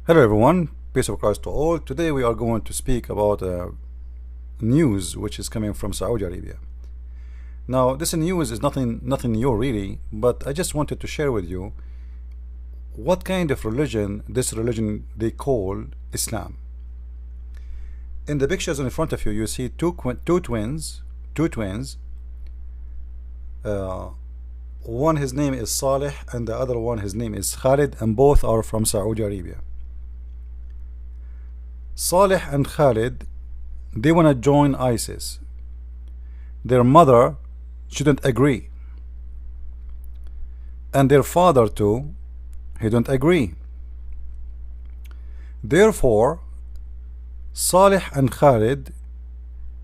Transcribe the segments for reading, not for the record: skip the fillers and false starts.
Hello everyone, peace of Christ to all. Today we are going to speak about news which is coming from Saudi Arabia. Now this news is nothing new really, but I just wanted to share with you what kind of religion this religion they call Islam. In the pictures in front of you, you see two twins. One his name is Saleh and the other one his name is Khalid, and both are from Saudi Arabia. Saleh and Khalid, they want to join ISIS. Their mother shouldn't agree, and their father too, he don't agree. Therefore Saleh and Khalid,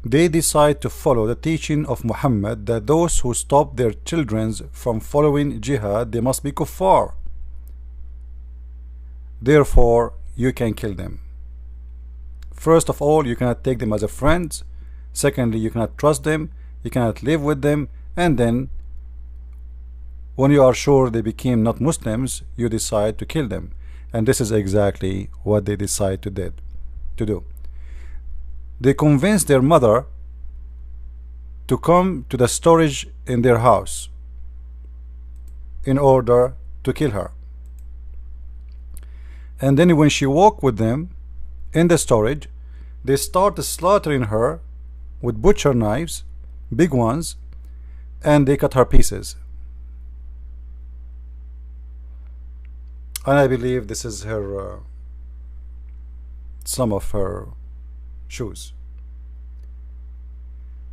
they decide to follow the teaching of Muhammad that those who stop their children from following Jihad, they must be kuffar. Therefore you can kill them. First of all, you cannot take them as a friend. Secondly, you cannot trust them, you cannot live with them, and then when you are sure they became not Muslims, you decide to kill them. And this is exactly what they decide to do. They convinced their mother to come to the storage in their house in order to kill her. And then when she walked with them in the storage, they start slaughtering her with butcher knives, big ones, and they cut her pieces. And I believe this is her some of her shoes.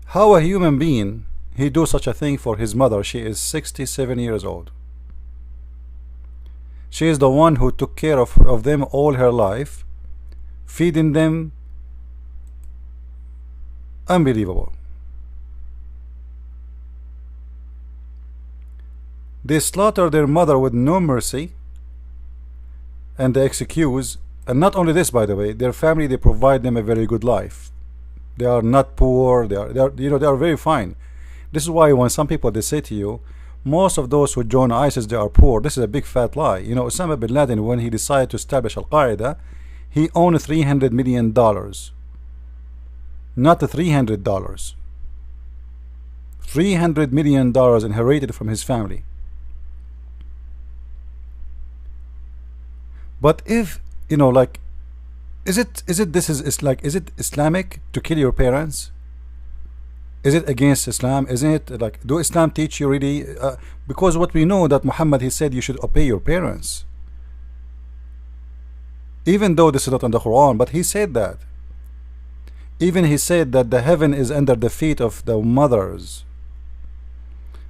How a human being he do such a thing for his mother? She is 67 years old. She is the one who took care of them all her life, feeding them. Unbelievable. They slaughter their mother with no mercy, and they excuse. And not only this, by the way, their family, they provide them a very good life. They are not poor. They are very fine. This is why when some people they say to you, most of those who join ISIS they are poor. This is a big fat lie. You know, Osama bin Laden, when he decided to establish Al-Qaeda, he owned $300 million, not $300. $300 million inherited from his family. But if you know, like, is it Islamic to kill your parents? Is it against Islam? Isn't it like, do Islam teach you really? Because what we know that Muhammad, he said you should obey your parents. Even though this is not in the Quran, but he said that. Even he said that the heaven is under the feet of the mothers.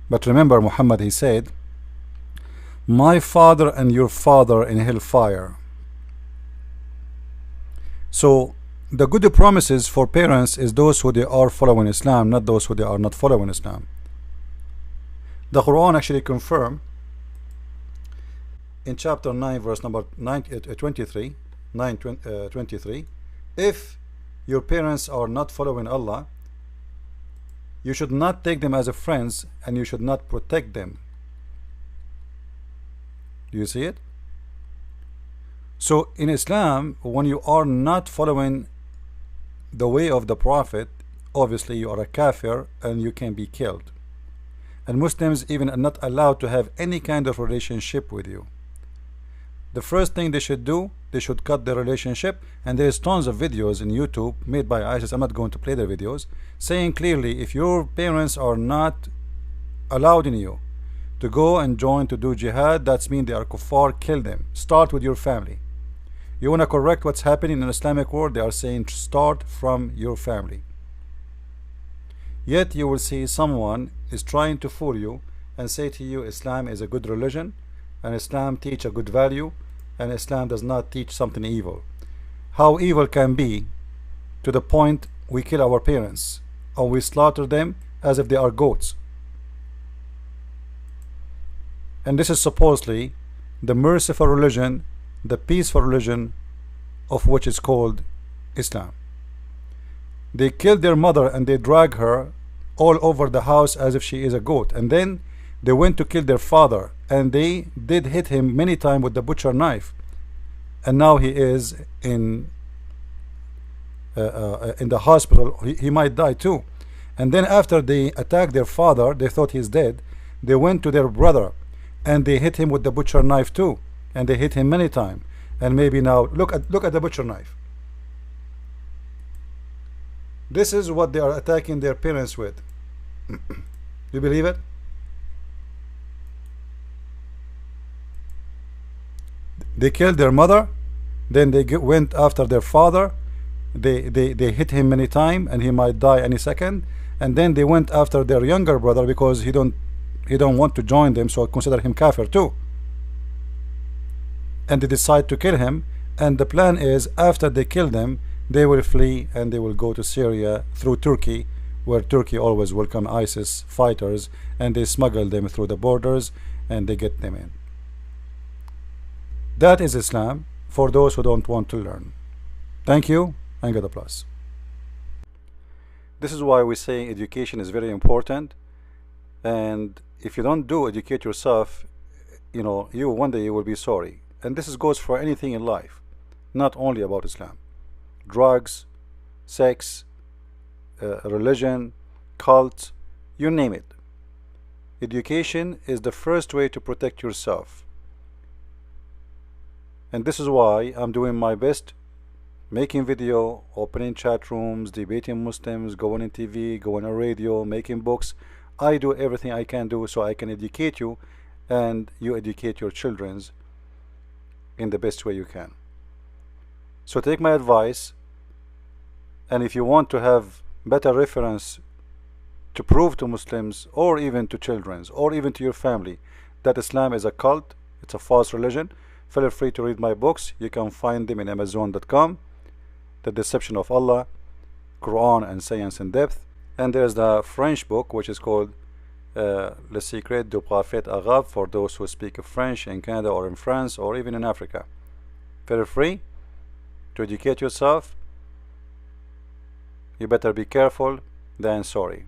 But remember, Muhammad, he said, my father and your father in hellfire. So the good promises for parents is those who they are following Islam, not those who they are not following Islam. The Quran actually confirm in chapter 9 verse number 23, if your parents are not following Allah, you should not take them as a friends, and you should not protect them. Do you see it? So in Islam, when you are not following the way of the Prophet, obviously you are a kafir and you can be killed. And Muslims even are not allowed to have any kind of relationship with you. The first thing they should do, they should cut the relationship. And there's tons of videos in YouTube made by ISIS. I'm not going to play the videos, saying clearly, if your parents are not allowed in you to go and join to do jihad, that's mean they are kuffar, kill them. Start with your family. You want to correct what's happening in Islamic world, they are saying start from your family. Yet you will see someone is trying to fool you and say to you Islam is a good religion, and Islam teach a good value, and Islam does not teach something evil. How evil can be to the point we kill our parents or we slaughter them as if they are goats. And this is supposedly the merciful religion, the peaceful religion, of which is called Islam. They killed their mother and they drag her all over the house as if she is a goat, and then they went to kill their father and they did hit him many times with the butcher knife, and now he is in the hospital. He might die too. And then after they attacked their father, they thought he's dead. They went to their brother and they hit him with the butcher knife too, and they hit him many times. And maybe now look at the butcher knife. This is what they are attacking their parents with. You believe it? They killed their mother, then they went after their father. They hit him many times, and he might die any second. And then they went after their younger brother because he don't want to join them, so consider him kafir too. And they decide to kill him. And the plan is, after they kill them, they will flee and they will go to Syria through Turkey, where Turkey always welcome ISIS fighters, and they smuggle them through the borders and they get them in. That is Islam for those who don't want to learn. Thank you, and God bless. This is why we say education is very important, and if you don't educate yourself, you one day you will be sorry. And this goes for anything in life, not only about Islam. Drugs, sex, religion, cult, you name it. Education is the first way to protect yourself. And this is why I'm doing my best, making video, opening chat rooms, debating Muslims, going on TV, going on radio, making books. I do everything I can do so I can educate you, and you educate your children in the best way you can. So take my advice, and if you want to have better reference to prove to Muslims, or even to children, or even to your family, that Islam is a cult, it's a false religion, feel free to read my books. You can find them in Amazon.com. The Deception of Allah, Quran and Science in Depth. And there's the French book which is called Le Secret du Prophète Arabe, for those who speak French in Canada or in France or even in Africa. Feel free to educate yourself. You better be careful than sorry.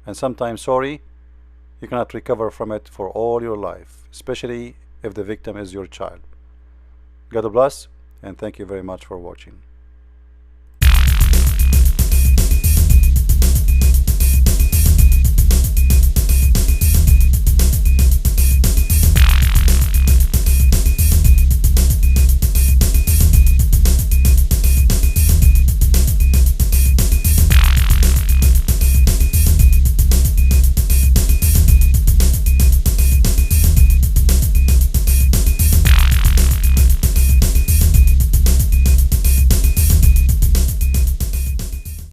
And sometimes sorry, you cannot recover from it for all your life, especially if the victim is your child. God bless, and thank you very much for watching.